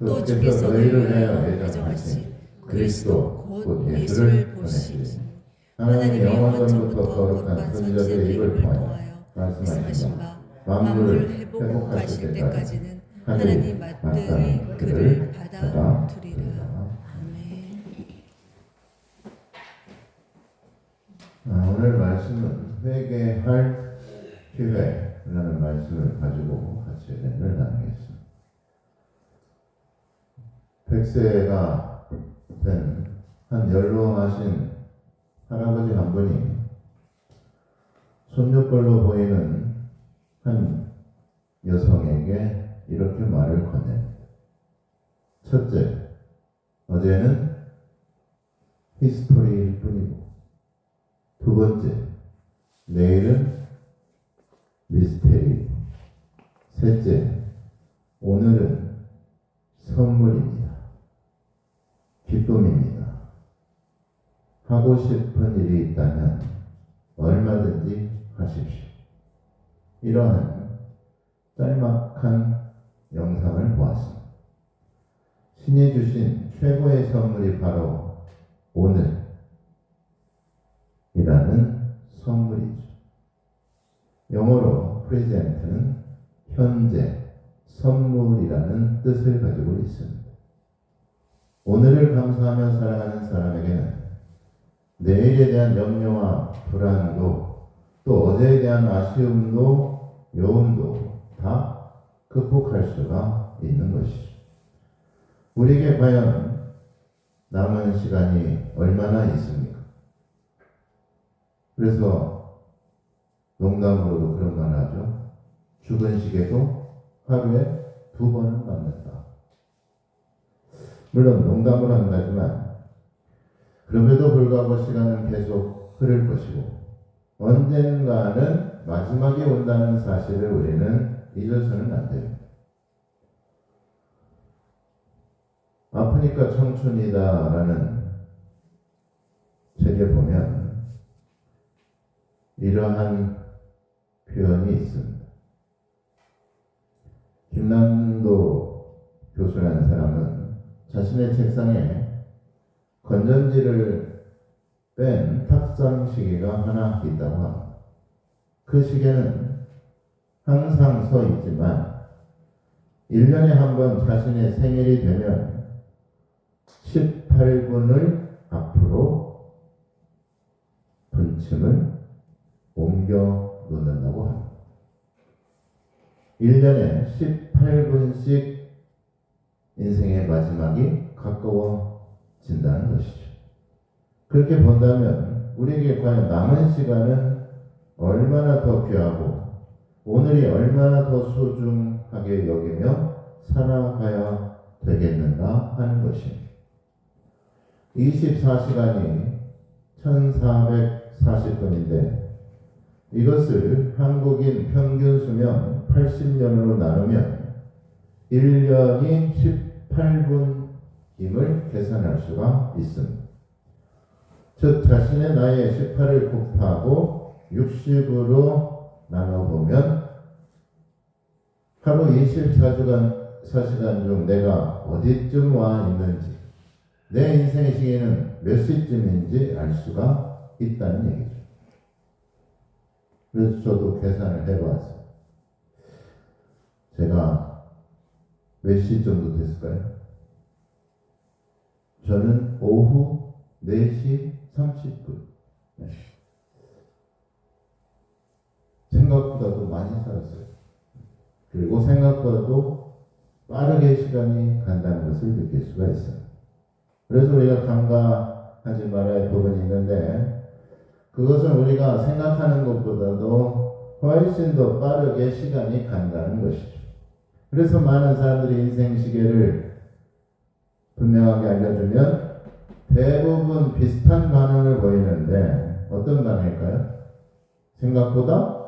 또 주께서 너희를 위하여 예정하신 그리스도 곧 예수를 보시니 하나님의 영원전부터 거룩한 선지자들의 입을 통하여 말씀하신 바 만물을 회복하실 때까지는 하나님 마땅히 그를 받아두리라. 아멘. 오늘 말씀은 회개할 기회라는 말씀을 가지고 같이 은혜를 나누겠습니다. 100세가 된 한 연로하신 할아버지 한 분이 손녀뻘로 보이는 한 여성에게 이렇게 말을 건넵니다. 첫째, 어제는 히스토리일 뿐이고, 두 번째, 내일은 미스테리이고, 셋째, 오늘은 선물입니다. 기쁨입니다. 하고 싶은 일이 있다면 얼마든지 하십시오. 이러한 짤막한 영상을 보았습니다. 신이 주신 최고의 선물이 바로 오늘이라는 선물이죠. 영어로 present는 현재, 선물이라는 뜻을 가지고 있습니다. 오늘을 감사하며 살아가는 사람에게는 내일에 대한 염려와 불안도, 또 어제에 대한 아쉬움도 여운도 다 극복할 수가 있는 것이죠. 우리에게 과연 남은 시간이 얼마나 있습니까? 그래서 농담으로도 그런 말 하죠. 죽은 시계도 하루에 2번은 맞는다. 물론 농담을 한다지만 그럼에도 불구하고 시간은 계속 흐를 것이고 언젠가는 마지막이 온다는 사실을 우리는 잊어서는 안 됩니다. 아프니까 청춘이다라는 책에 보면 이러한 표현이 있습니다. 김남도 교수라는 사람은 자신의 책상에 건전지를 뺀 탁상 시계가 하나 있다고 합니다. 그 시계는 항상 서 있지만 1년에 한 번 자신의 생일이 되면 18분을 앞으로 분침을 옮겨 놓는다고 합니다. 1년에 18분씩 인생의 마지막이 가까워진다는 것이죠. 그렇게 본다면 우리에게 과연 남은 시간은 얼마나 더 귀하고 오늘이 얼마나 더 소중하게 여기며 살아가야 되겠는가 하는 것입니다. 24시간이 1440분인데 이것을 한국인 평균 수명 80년으로 나누면 1년이 18분임을 계산할 수가 있습니다. 즉 자신의 나이에 18을 곱하고 60으로 나눠보면 하루 24시간 중 내가 어디쯤 와 있는지, 내 인생의 시기는 몇 시쯤인지 알 수가 있다는 얘기죠. 그래서 저도 계산을 해봤어요. 제가 몇 시 정도 됐을까요? 저는 오후 4시 30분. 생각보다도 많이 살았어요. 그리고 생각보다도 빠르게 시간이 간다는 것을 느낄 수가 있어요. 그래서 우리가 간과하지 말아야 할 부분이 있는데 그것은 우리가 생각하는 것보다도 훨씬 더 빠르게 시간이 간다는 것이죠. 그래서 많은 사람들이 인생 시계를 분명하게 알려주면 대부분 비슷한 반응을 보이는데 어떤 반응일까요? 생각보다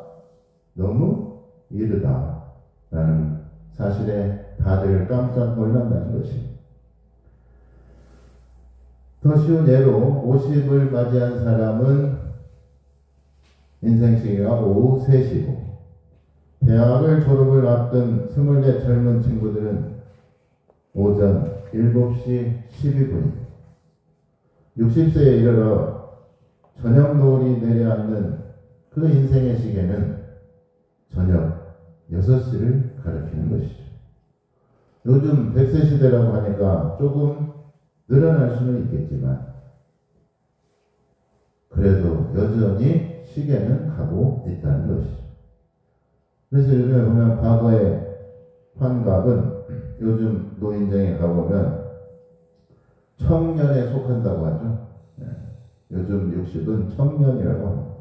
너무 이르다라는 사실에 다들 깜짝 놀란다는 것입니다. 더 쉬운 예로 50을 맞이한 사람은 인생 시기가 오후 3시고 대학을 졸업을 앞둔 24 젊은 친구들은 오전 7시 12분 60세에 이르러 저녁 노을이 내려앉는 그 인생의 시계는 저녁 6시를 가리키는 것이죠. 요즘 100세 시대라고 하니까 조금 늘어날 수는 있겠지만 그래도 여전히 시계는 가고 있다는 것이죠. 그래서 요즘에 보면 과거의 환갑은 요즘 노인정에 가보면 청년에 속한다고 하죠. 요즘 60은 청년이라고 합니다.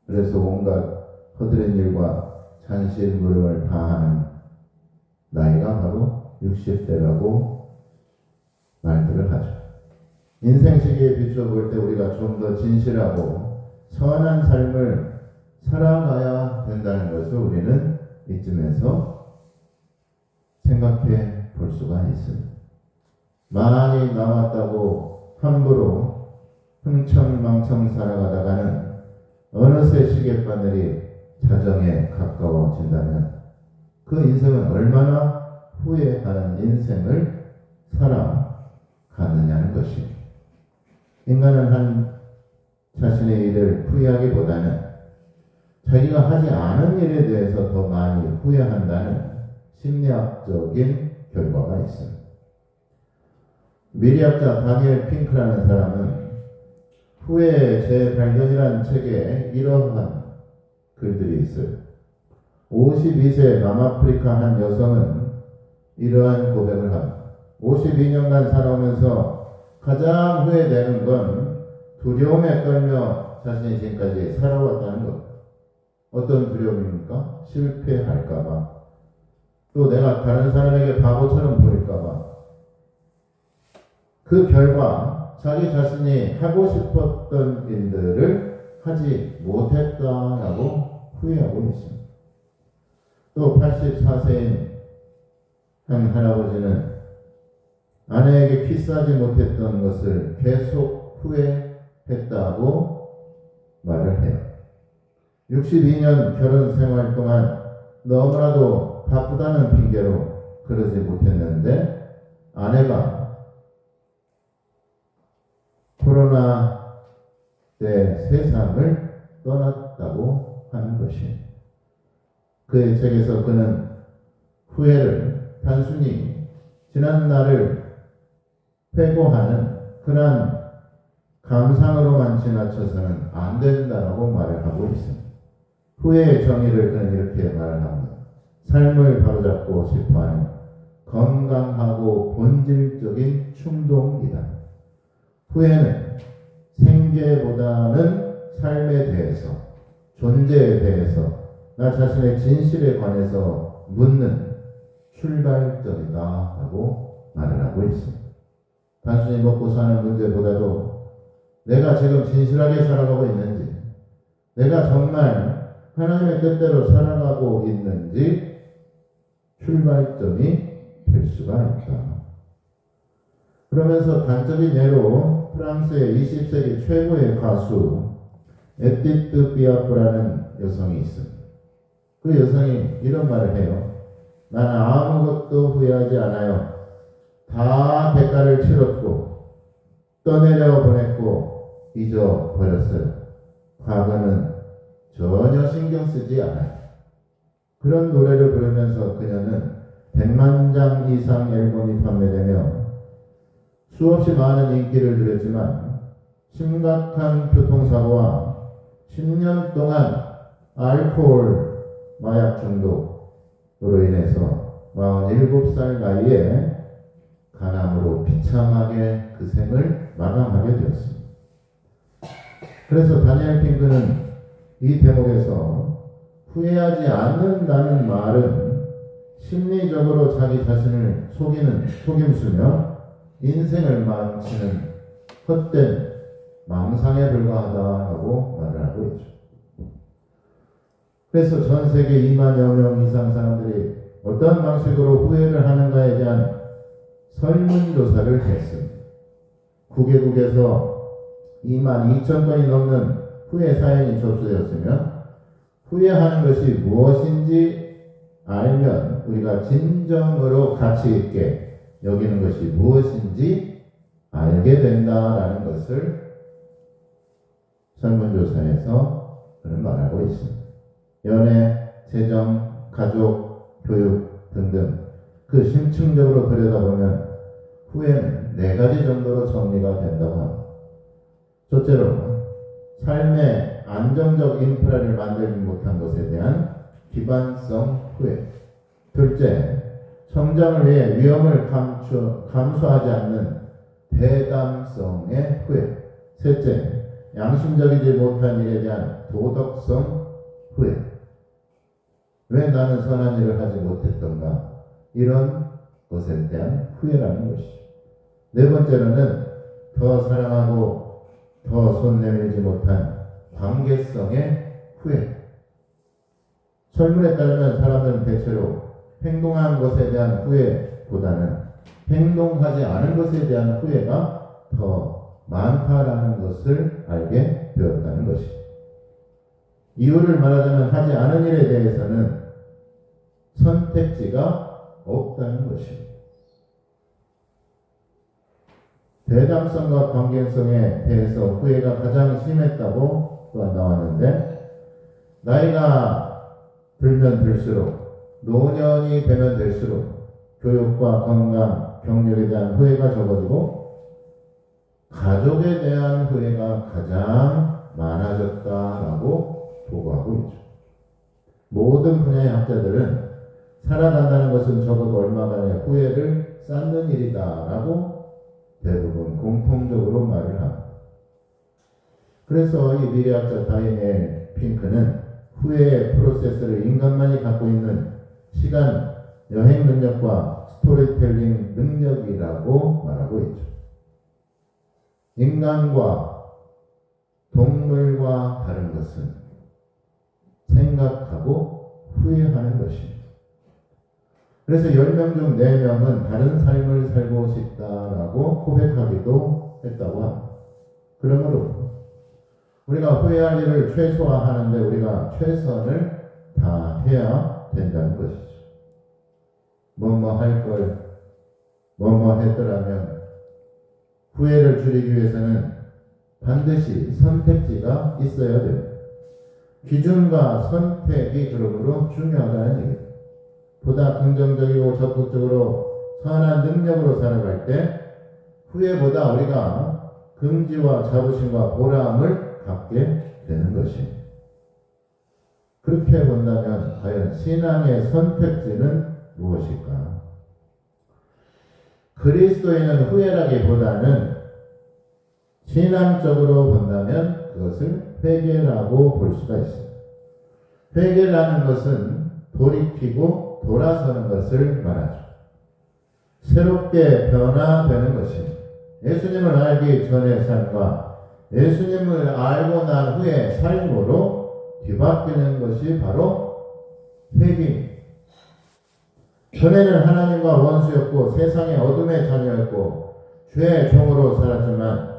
그래서 온갖 허드렛 일과 잔실무름을 다하는 나이가 바로 60대라고 말들을 하죠. 인생 시계에 비춰볼 때 우리가 좀 더 진실하고 선한 삶을 살아가야 된다는 것을 우리는 이쯤에서 생각해 볼 수가 있습니다. 많이 남았다고 함부로 흥청망청 살아가다가는 어느새 시계바늘이 자정에 가까워진다면 그 인생은 얼마나 후회하는 인생을 살아가느냐는 것입니다. 인간은 한 자신의 일을 후회하기보다는 자기가 하지 않은 일에 대해서 더 많이 후회한다는 심리학적인 결과가 있습니다. 미래학자 다니엘 핑크라는 사람은 후회의 재발견이라는 책에 이러한 글들이 있어요. 52세 남아프리카 한 여성은 이러한 고백을 합니다. 52년간 살아오면서 가장 후회되는 건 두려움에 떨며 자신이 지금까지 살아왔다는 것. 어떤 두려움입니까? 실패할까봐. 또 내가 다른 사람에게 바보처럼 보일까봐. 그 결과 자기 자신이 하고 싶었던 일들을 하지 못했다라고 후회하고 있습니다. 또 84세인 한 할아버지는 아내에게 키스하지 못했던 것을 계속 후회했다고 말을 해요. 62년 결혼 생활 동안 너무나도 바쁘다는 핑계로 그러지 못했는데 아내가 코로나 때 세상을 떠났다고 하는 것입니다. 그의 책에서 그는 후회를 단순히 지난 날을 회고하는 그러한 감상으로만 지나쳐서는 안 된다라고 말을 하고 있습니다. 후회의 정의를 그는 이렇게 말을 합니다. 삶을 바로잡고 싶어하는 건강하고 본질적인 충동이다. 후회는 생계보다는 삶에 대해서, 존재에 대해서, 나 자신의 진실에 관해서 묻는 출발점이다 라고 말을 하고 있습니다. 단순히 먹고 사는 문제보다도 내가 지금 진실하게 살아가고 있는지, 내가 정말 하나님의 뜻대로 살아가고 있는지 출발점이 될 수가 있다. 그러면서 단적인 예로 프랑스의 20세기 최고의 가수 에디트 피아프라는 여성이 있습니다. 그 여성이 이런 말을 해요. 나는 아무것도 후회하지 않아요. 다 대가를 치렀고 떠내려 보냈고 잊어버렸어요. 과거는 전혀 신경 쓰지 않아요. 그런 노래를 부르면서 그녀는 100만 장 이상 앨범이 판매되며 수없이 많은 인기를 누렸지만 심각한 교통사고와 10년 동안 알코올 마약 중독으로 인해서 47살 나이에 간암으로 비참하게 그 생을 마감하게 되었습니다. 그래서 다니엘 핑크는 이 대목에서 후회하지 않는다는 말은 심리적으로 자기 자신을 속이는 속임수며 인생을 망치는 헛된 망상에 불과하다고 말을 하고 있죠. 그래서 전 세계 2만여 명 이상 사람들이 어떤 방식으로 후회를 하는가에 대한 설문조사를 했습니다. 9개국에서 2만 2천 건이 넘는 후회 사연이 접수되었으며 후회하는 것이 무엇인지 알면 우리가 진정으로 가치 있게 여기는 것이 무엇인지 알게 된다라는 것을 설문조사에서 그는 말하고 있습니다. 연애, 재정, 가족, 교육 등등 그 심층적으로 들여다보면 후회는 4가지 정도로 정리가 된다고 합니다. 첫째로 삶의 안정적 인프라를 만들지 못한 것에 대한 기반성 후회. 둘째, 성장을 위해 위험을 감수하지 않는 대담성의 후회. 셋째, 양심적이지 못한 일에 대한 도덕성 후회. 왜 나는 선한 일을 하지 못했던가? 이런 것에 대한 후회라는 것이죠. 네 번째로는 더 사랑하고 더 손 내밀지 못한 관계성의 후회. 설문에 따르면 사람들은 대체로 행동한 것에 대한 후회보다는 행동하지 않은 것에 대한 후회가 더 많다라는 것을 알게 되었다는 것이죠. 이유를 말하자면 하지 않은 일에 대해서는 선택지가 없다는 것입니다. 대담성과 관계성에 대해서 후회가 가장 심했다고 또한 나왔는데, 나이가 들면 들수록, 노년이 되면 될수록 교육과 건강, 경력에 대한 후회가 적어지고 가족에 대한 후회가 가장 많아졌다라고 보고하고 있죠. 모든 분야의 학자들은 살아간다는 것은 적어도 얼마간의 후회를 쌓는 일이다라고 대부분 공통적으로 말을 합니다. 그래서 이 미래학자 다니엘 핑크는 후회의 프로세스를 인간만이 갖고 있는 시간, 여행 능력과 스토리텔링 능력이라고 말하고 있죠. 인간과 동물과 다른 것은 생각하고 후회하는 것입니다. 그래서 10명 중 4명은 다른 삶을 살고 싶다라고 고백하기도 했다고 합니다. 그러므로 우리가 후회할 일을 최소화하는데 우리가 최선을 다해야 된다는 것이죠. 뭐뭐 할 걸, 뭐뭐 했더라면 후회를 줄이기 위해서는 반드시 선택지가 있어야 됩니다. 기준과 선택이 그러므로 중요하다는 얘기입니다. 보다 긍정적이고 적극적으로 선한 능력으로 살아갈 때 후회보다 우리가 긍지와 자부심과 보람을 갖게 되는 것입니다. 그렇게 본다면 과연 신앙의 선택지는 무엇일까? 그리스도인은 후회라기보다는 신앙적으로 본다면 그것을 회개라고 볼 수가 있습니다. 회개라는 것은 돌이키고 돌아서는 것을 말하죠. 새롭게 변화되는 것입니다. 예수님을 알기 전의 삶과 예수님을 알고 난 후의 삶으로 뒤바뀌는 것이 바로 회개입니다. 전에는 하나님과 원수였고 세상의 어둠의 자녀였고 죄의 종으로 살았지만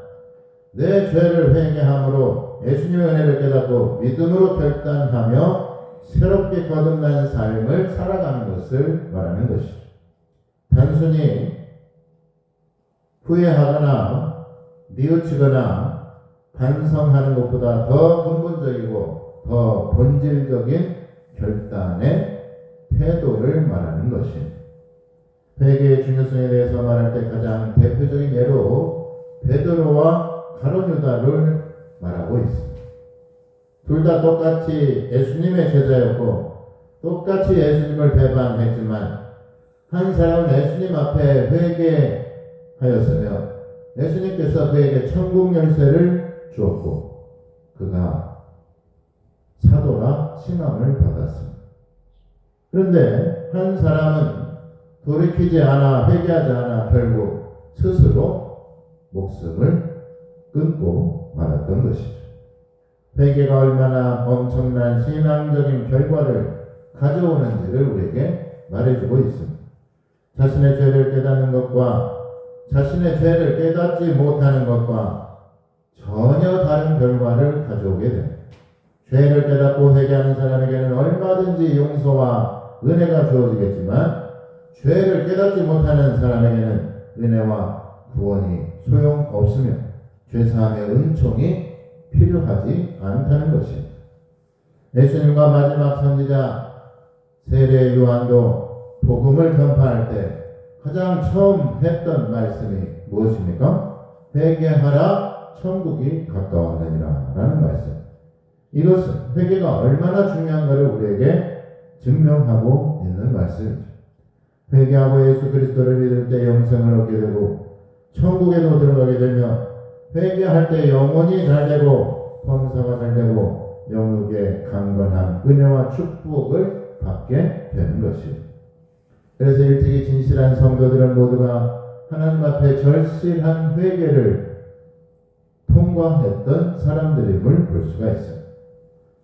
내 죄를 회개함으로 예수님의 은혜를 깨닫고 믿음으로 결단하며 새롭게 거듭난 삶을 살아가는 것을 말하는 것이죠. 단순히 후회하거나 뉘우치거나 반성하는 것보다 더 근본적이고 더 본질적인 결단의 태도를 말하는 것입니다. 회개의 중요성에 대해서 말할 때 가장 대표적인 예로 베드로와 가룟 유다를 말하고 있습니다. 둘 다 똑같이 예수님의 제자였고 똑같이 예수님을 배반했지만 한 사람은 예수님 앞에 회개하였으며 예수님께서 그에게 천국 열쇠를 주었고 그가 사도라 칭함을 받았습니다. 그런데 한 사람은 돌이키지 않아 회개하지 않아 결국 스스로 목숨을 끊고 말았던 것이죠. 회개가 얼마나 엄청난 신앙적인 결과를 가져오는지를 우리에게 말해주고 있습니다. 자신의 죄를 깨닫는 것과 자신의 죄를 깨닫지 못하는 것과 전혀 다른 결과를 가져오게 됩니다. 죄를 깨닫고 회개하는 사람에게는 얼마든지 용서와 은혜가 주어지겠지만 죄를 깨닫지 못하는 사람에게는 은혜와 구원이 소용없으며 죄사함의 은총이 필요하지 않다는 것입니다. 예수님과 마지막 선지자 세례 요한도 복음을 전파할 때 가장 처음 했던 말씀이 무엇입니까? 회개하라 천국이 가까웠느니라 라는 말씀. 이것은 회개가 얼마나 중요한가를 우리에게 증명하고 있는 말씀이죠. 회개하고 예수 그리스도를 믿을 때 영생을 얻게 되고 천국에도 들어가게 되면 회개할 때 영혼이 잘 되고 범사가 잘 되고 영육의 강건한 은혜와 축복을 받게 되는 것이에요. 그래서 일찍이 진실한 성도들은 모두가 하나님 앞에 절실한 회개를 통과했던 사람들임을 볼 수가 있어요.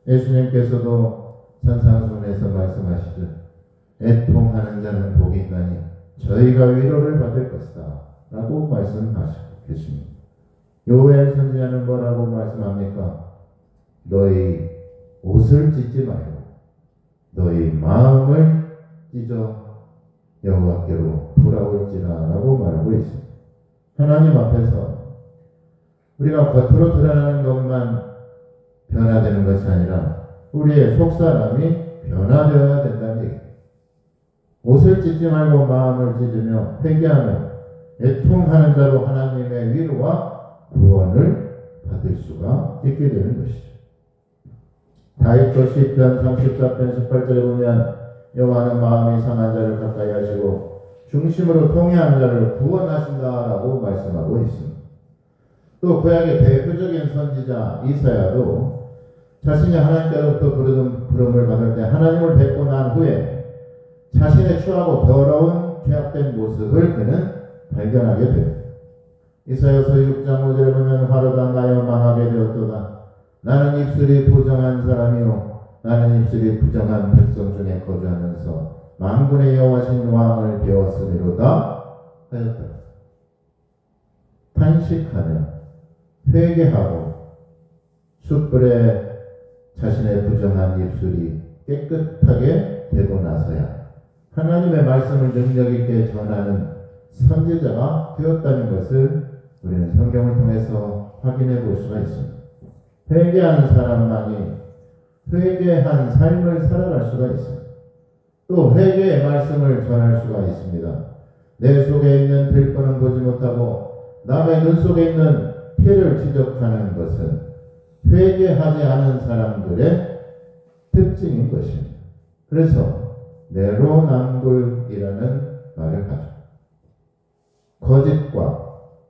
예수님께서도 산상수훈에서 말씀하시죠. 애통하는 자는 복이 있나니 저희가 위로를 받을 것이다 라고 말씀하시고 계십니다. 요엘 선지자는 뭐라고 말씀합니까? 너희 옷을 찢지 말고 너희 마음을 찢어 여호와께로 돌아올지라 라고 말하고 있습니다. 하나님 앞에서 우리가 겉으로 드러나는 것만 변화되는 것이 아니라 우리의 속사람이 변화되어야 된다는 얘기입니다. 옷을 찢지 말고 마음을 찢으며 회개하며 애통하는 자로 하나님의 위로와 구원을 받을 수가 있게 되는 것이죠. 다윗도 시편 34편 18절에 보면 여호와는 마음이 상한 자를 가까이 하시고 중심으로 통회한 자를 구원하신다라고 말씀하고 있습니다. 또 구약의 대표적인 선지자 이사야도 자신이 하나님께로부터 부름을 받을 때 하나님을 뵙고 난 후에 자신의 추하고 더러운 죄악된 모습을 그는 발견하게 됩니다. 이사야서 6장 5절에 보면 화로다 나여 망하게 되었도다. 나는 입술이 부정한 사람이요 나는 입술이 부정한 백성 중에 거주하면서 만군의 여호와신 왕을 배웠으리로다 하였다. 탄식하며 회개하고 숯불에 자신의 부정한 입술이 깨끗하게 되고 나서야 하나님의 말씀을 능력 있게 전하는 선지자가 되었다는 것을 우리는 성경을 통해서 확인해 볼 수가 있습니다. 회개한 사람만이 회개한 삶을 살아갈 수가 있습니다. 또 회개의 말씀을 전할 수가 있습니다. 내 속에 있는 들보는 보지 못하고 남의 눈 속에 있는 피를 지적하는 것은 회개하지 않은 사람들의 특징인 것입니다. 그래서 내로남불이라는 말을 하죠. 거짓과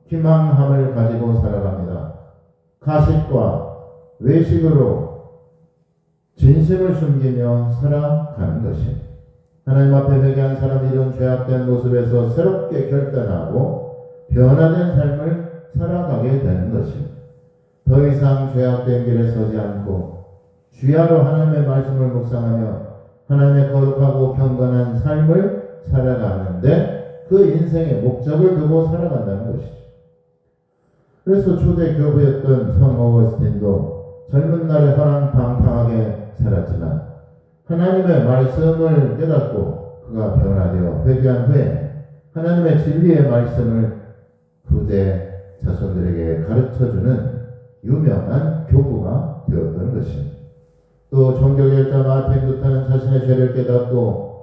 기망함을 가지고 살아갑니다. 가식과 외식으로 진심을 숨기며 살아가는 것입니다. 하나님 앞에 회개한 사람이 이런 죄악된 모습에서 새롭게 결단하고 변화된 삶을 살아가게 되는 것입니다. 더 이상 죄악된 길에 서지 않고 주야로 하나님의 말씀을 묵상하며 하나님의 거룩하고 경건한 삶을 살아가는데 그 인생의 목적을 두고 살아간다는 것이죠. 그래서 초대 교부였던 성 어거스틴도 젊은 날에 허랑방탕하게 살았지만 하나님의 말씀을 깨닫고 그가 변화되어 회개한 후에 하나님의 진리의 말씀을 후대 자손들에게 가르쳐주는 유명한 교부가 되었던 것입니다. 또 종교개혁자 마틴 루터는 자신의 죄를 깨닫고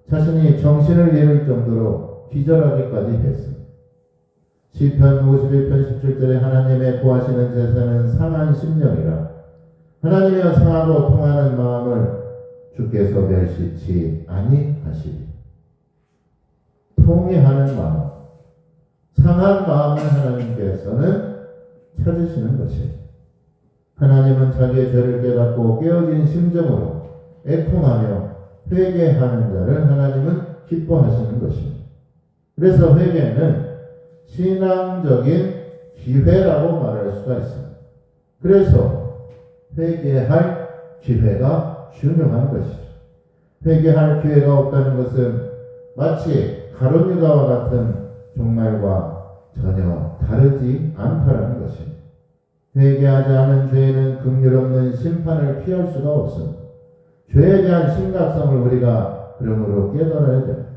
자신이 정신을 잃을 정도로 기절하기까지 했습니다. 시편 51편 17절에 하나님의 구하시는 제사는 상한 심령이라 하나님이여 상하고 통하는 마음을 주께서 멸시치 아니하시리. 통회하는 마음, 상한 마음을 하나님께서는 찾으시는 것입니다. 하나님은 자기의 죄를 깨닫고 깨어진 심정으로 애통하며 회개하는 자를 하나님은 기뻐하시는 것입니다. 그래서 회개는 신앙적인 기회라고 말할 수가 있습니다. 그래서 회개할 기회가 중요한 것이죠. 회개할 기회가 없다는 것은 마치 가룟 유다와 같은 종말과 전혀 다르지 않다는 것입니다. 회개하지 않은 죄인은 긍휼 없는 심판을 피할 수가 없습니다. 죄에 대한 심각성을 우리가 그러므로 깨달아야 됩니다.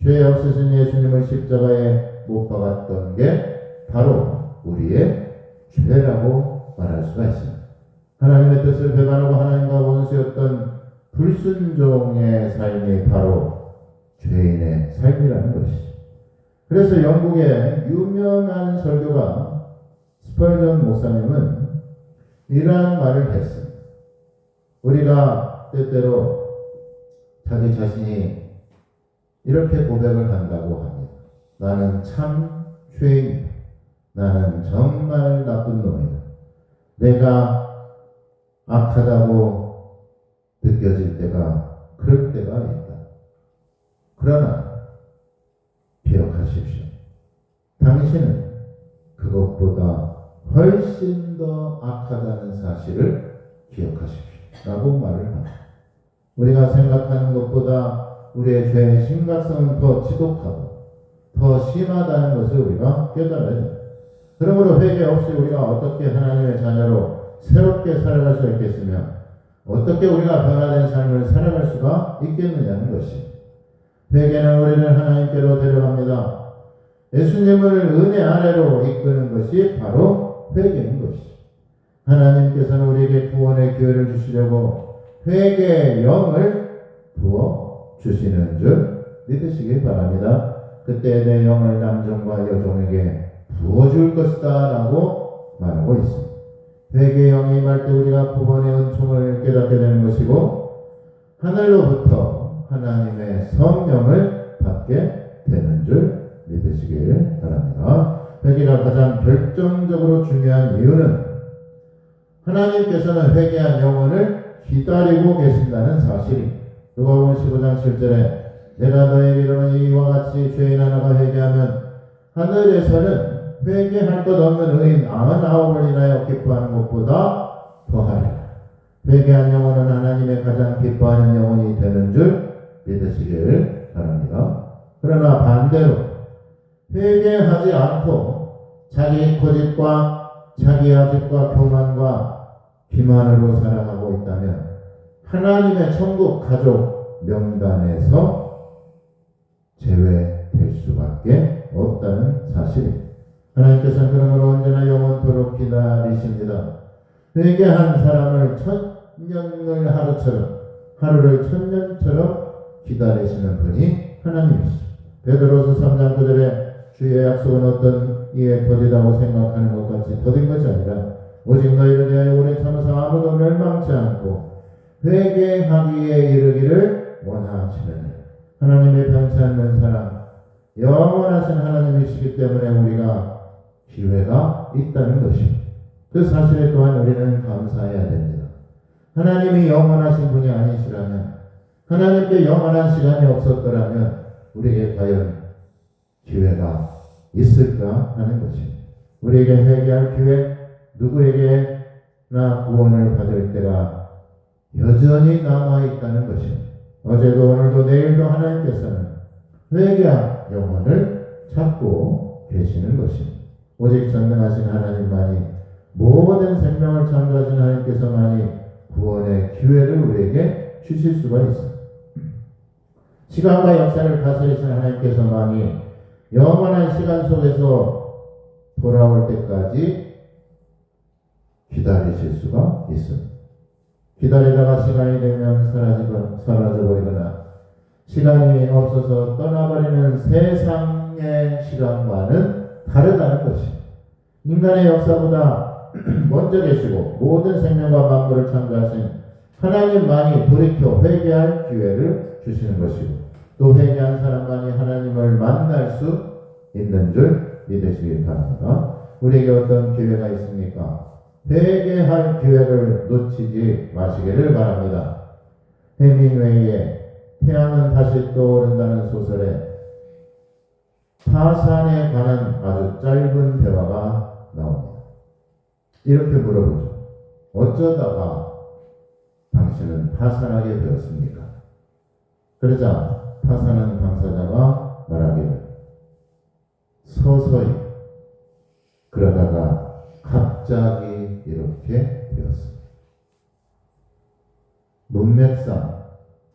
죄 없으신 예수님을 십자가에 못 박았던 게 바로 우리의 죄라고 말할 수가 있습니다. 하나님의 뜻을 배반하고 하나님과 원수였던 불순종의 삶이 바로 죄인의 삶이라는 것이죠. 그래서 영국의 유명한 설교가 스펄전 목사님은 이러한 말을 했습니다. 우리가 때때로 자기 자신이 이렇게 고백을 한다고 합니다. 나는 참 죄인이다. 나는 정말 나쁜 놈이다. 내가 악하다고 느껴질 때가 그럴 때가 있다. 그러나 기억하십시오. 당신은 그것보다 훨씬 더 악하다는 사실을 기억하십시오. 라고 말을 합니다. 우리가 생각하는 것보다 우리의 죄의 심각성은 더 지독하고 더 심하다는 것을 우리가 깨달아야 됩니다. 그러므로 회개 없이 우리가 어떻게 하나님의 자녀로 새롭게 살아갈 수 있겠으며 어떻게 우리가 변화된 삶을 살아갈 수가 있겠느냐는 것이 회개는 우리를 하나님께로 데려갑니다. 예수님을 은혜 아래로 이끄는 것이 바로 회개인 것이죠. 하나님께서는 우리에게 구원의 기회를 주시려고 회개의 영을 부어 주시는 줄 믿으시기 바랍니다. 그때 내 영을 남종과 여종에게 부어줄 것이다 라고 말하고 있습니다. 회개의 영이 임할 때 우리가 구원의 은총을 깨닫게 되는 것이고 하늘로부터 하나님의 성령을 받게 되는 줄 믿으시길 바랍니다. 회개가 가장 결정적으로 중요한 이유는 하나님께서는 회개한 영혼을 기다리고 계신다는 사실입니다. 누가복음 15장 7절에 내가 너에게 이르노니 이와 같이 죄인 하나가 회개하면 하늘에서는 회개할 것 없는 의인 99을 인하여 기뻐하는 것보다 더하리라. 회개한 영혼은 하나님의 가장 기뻐하는 영혼이 되는 줄 믿으시길 바랍니다. 그러나 반대로 회개하지 않고 자기 고집과 자기 아집과 교만과 기만으로 살아가고 있다면 하나님의 천국 가족 명단에서 제외될 수밖에 없다는 사실입니다. 하나님께서는 그러므로 언제나 영원토록 기다리십니다. 회개한 사람을 천년을 하루를 천년처럼 기다리시는 분이 하나님이시죠. 베드로서 3장 9절에 주의 약속은 어떤 이에 더디다고 생각하는 것 같이 더딘 것이 아니라 오직 너희를 대하여 오래 참으사 아무도 멸망치 않고 회개하기에 이르기를 원하시느니 하나님의 변치 않는 사랑 영원하신 하나님이시기 때문에 우리가 기회가 있다는 것입니다. 그 사실에 또한 우리는 감사해야 됩니다. 하나님이 영원하신 분이 아니시라면 하나님께 영원한 시간이 없었더라면 우리에게 과연 기회가 있을까 하는 것입니다. 우리에게 회개할 기회, 누구에게나 구원을 받을 때가 여전히 남아있다는 것입니다. 어제도 오늘도 내일도 하나님께서는 회개한 영혼을 찾고 계시는 것입니다. 오직 전능하신 하나님만이 모든 생명을 창조하신 하나님께서만이 구원의 기회를 우리에게 주실 수가 있습니다. 시간과 역사를 다스리신 하나님께서만이 영원한 시간 속에서 돌아올 때까지 기다리실 수가 있습니다. 기다리다가 시간이 되면 사라져버리거나 시간이 없어서 떠나버리는 세상의 시간과는 다르다는 것입니다. 인간의 역사보다 먼저 계시고 모든 생명과 만물을 창조하신 하나님만이 돌이켜 회개할 기회를 주시는 것이고 또 회개한 사람만이 하나님을 만날 수 있는 줄 믿으시기 바랍니다. 우리에게 어떤 기회가 있습니까? 회개할 기회를 놓치지 마시기를 바랍니다. 해밍웨이의 태양은 다시 떠오른다는 소설에 파산에 관한 아주 짧은 대화가 나옵니다. 이렇게 물어보죠. 어쩌다가 당신은 파산하게 되었습니까? 그러자 파산한 당사자가 말하기를 서서히 그러다가 갑자기 이렇게 되었습니다. 문맥상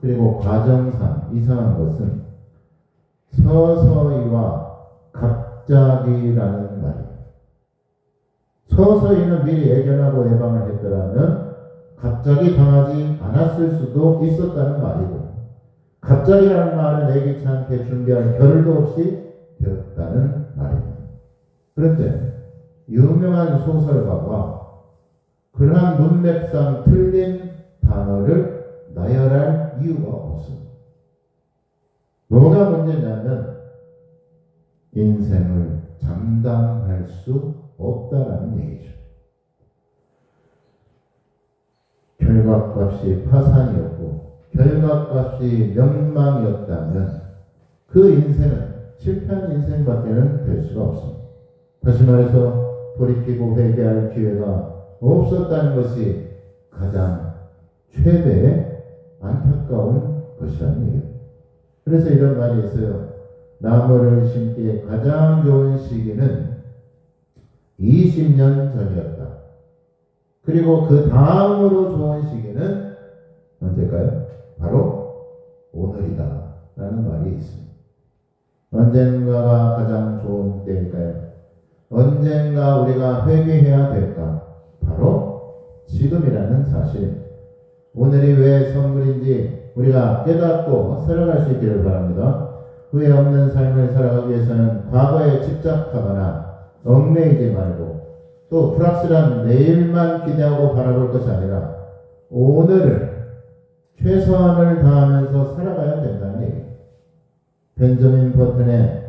그리고 과정상 이상한 것은 서서히와 갑자기라는 말이에요. 서서히는 미리 예견하고 예방을 했더라면 갑자기 당하지 않았을 수도 있었다는 말이고, 갑자기라는 말은 예기치 않게 준비할 겨를도 없이 되었다는 말입니다. 그런데 유명한 소설가가 그러한 문맥상 틀린 단어를 나열할 이유가 없습니다. 뭐가 문제냐면 인생을 장담할 수 없다라는 얘기죠. 결과값이 파산이었고 결과값이 명망이었다면 그 인생은 실패한 인생밖에는 될 수가 없습니다. 다시 말해서 돌이키고 회개할 기회가 없었다는 것이 가장 최대의 안타까운 것이라는 얘기입니다. 그래서 이런 말이 있어요. 나무를 심기에 가장 좋은 시기는 20년 전이었다. 그리고 그 다음으로 좋은 시기는 언제일까요? 바로 오늘이다 라는 말이 있습니다. 언젠가가 가장 좋은 때일까요? 언젠가 우리가 회개해야 될까? 바로 지금이라는 사실. 오늘이 왜 선물인지 우리가 깨닫고 살아갈 수 있기를 바랍니다. 후회 없는 삶을 살아가기 위해서는 과거에 집착하거나 얽매이지 말고 또 불확실한 내일만 기대하고 바라볼 것이 아니라 오늘을 최선을 다하면서 살아가야 된다는 얘기입니다. 벤저민 버튼의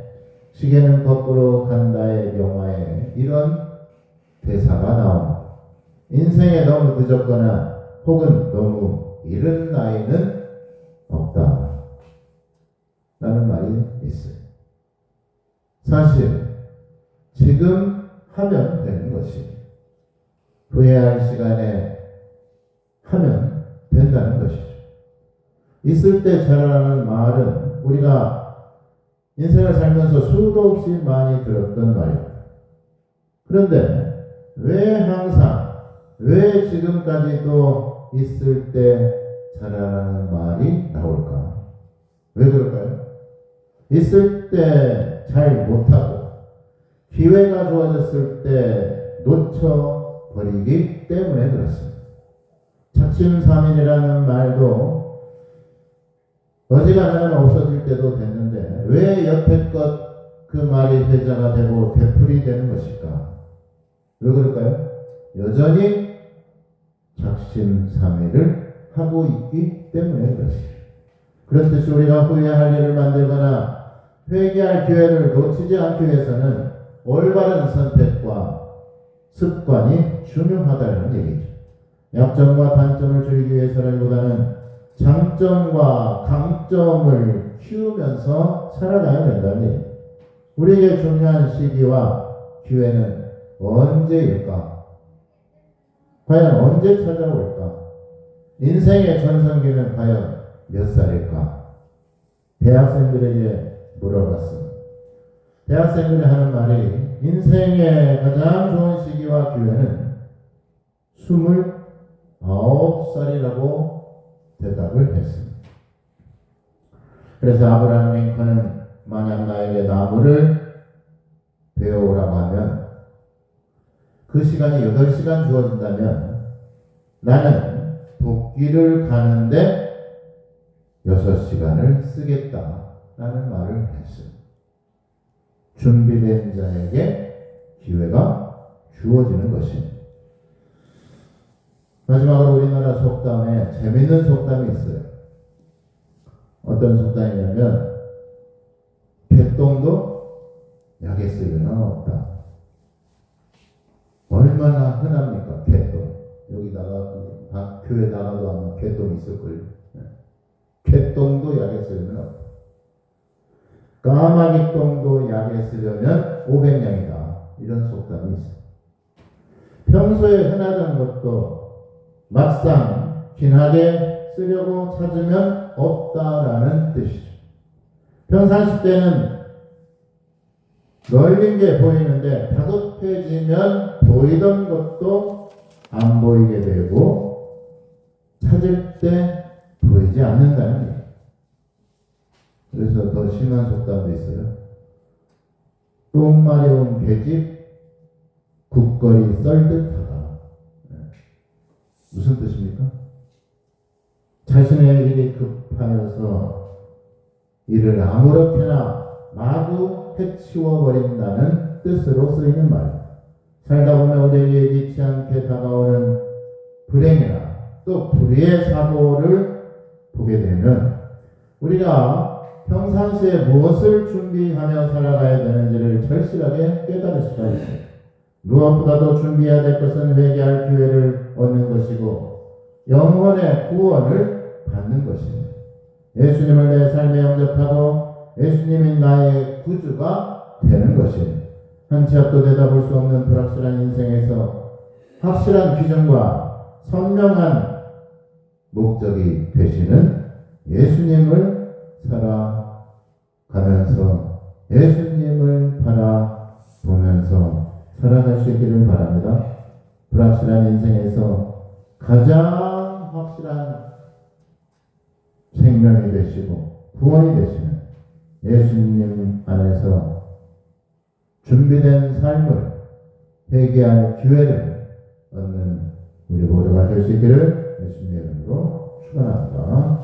시계는 거꾸로 간다의 영화에 이런 대사가 나옵니다. 인생에 너무 늦었거나 혹은 너무 이른 나이는 없다 라는 말이 있어요. 사실 지금 하면 되는 것이 후회할 시간에 하면 된다는 것이죠. 있을 때 잘하라는 말은 우리가 인생을 살면서 수도 없이 많이 들었던 말입니다. 그런데 왜 지금까지도 있을 때 잘하라는 말이 나올까? 왜 그럴까요? 있을 때 잘 못하고 기회가 주어졌을 때 놓쳐버리기 때문에 그렇습니다. 작심삼일이라는 말도 어지간하면 없어질 때도 됐는데 왜 여태껏 그 말이 회자가 되고 되풀이 되는 것일까? 왜 그럴까요? 여전히 작심삼일을 하고 있기 때문에 그렇습니다. 그렇듯이 우리가 후회할 일을 만들거나 회개할 기회를 놓치지 않기 위해서는 올바른 선택과 습관이 중요하다는 얘기죠. 약점과 단점을 줄이기 위해서라기보다는 장점과 강점을 키우면서 살아가야 된다는 얘기입니다. 우리에게 중요한 시기와 기회는 언제일까? 과연 언제 찾아올까? 인생의 전성기는 과연 몇 살일까? 대학생들에게 물어봤습니다. 대학생들이 하는 말이 인생의 가장 좋은 시기와 기회는 29살이라고 대답을 했습니다. 그래서 아브라함 링컨은 만약 나에게 나무를 배워오라고 하면 그 시간이 8시간 주어진다면 나는 도끼를 가는데 6시간을 쓰겠다라는 말을 했습니다. 준비된 자에게 기회가 주어지는 것입니다. 마지막으로 우리나라 속담에 재미있는 속담이 있어요. 어떤 속담이냐면 개똥도 약에 쓸 일은 없다. 얼마나 흔합니까? 개똥. 여기다가 교회 나가도 아마 개똥 있을걸요. 개똥도 약에 쓸 일은 없다. 까마귀똥도 약에 쓰려면 500냥이다. 이런 속담이 있어요. 평소에 흔하던 것도 막상 긴하게 쓰려고 찾으면 없다라는 뜻이죠. 평상시 때는 널린 게 보이는데 다급해지면 보이던 것도 안 보이게 되고 찾을 때 보이지 않는다는 얘기예요. 그래서 더 심한 속담도 있어요. 똥 마려운 계집 국거리 썰듯하다. 무슨 뜻입니까? 자신의 일이 급하여서 이를 아무렇게나 마구 해치워 버린다는 뜻으로 쓰이는 말입니다. 살다 보면 우리에게 예기치 않게 다가오는 불행이나 또 불의의 사고를 보게 되면 우리가 평상시에 무엇을 준비하며 살아가야 되는지를 절실하게 깨달을 수가 있습니다. 무엇보다도 준비해야 될 것은 회개할 기회를 얻는 것이고 영혼의 구원을 받는 것입니다. 예수님을 내 삶에 영접하고 예수님이 나의 구주가 되는 것입니다. 한 치 앞도 내다볼 수 없는 불확실한 인생에서 확실한 비전과 선명한 목적이 되시는 예수님을 살아가면서 예수님을 바라보면서 살아갈 수 있기를 바랍니다. 불확실한 인생에서 가장 확실한 생명이 되시고 구원이 되시는 예수님 안에서 준비된 삶을 회개할 기회를 얻는 우리 모두가 될 수 있기를 예수님의 이름으로 축원합니다.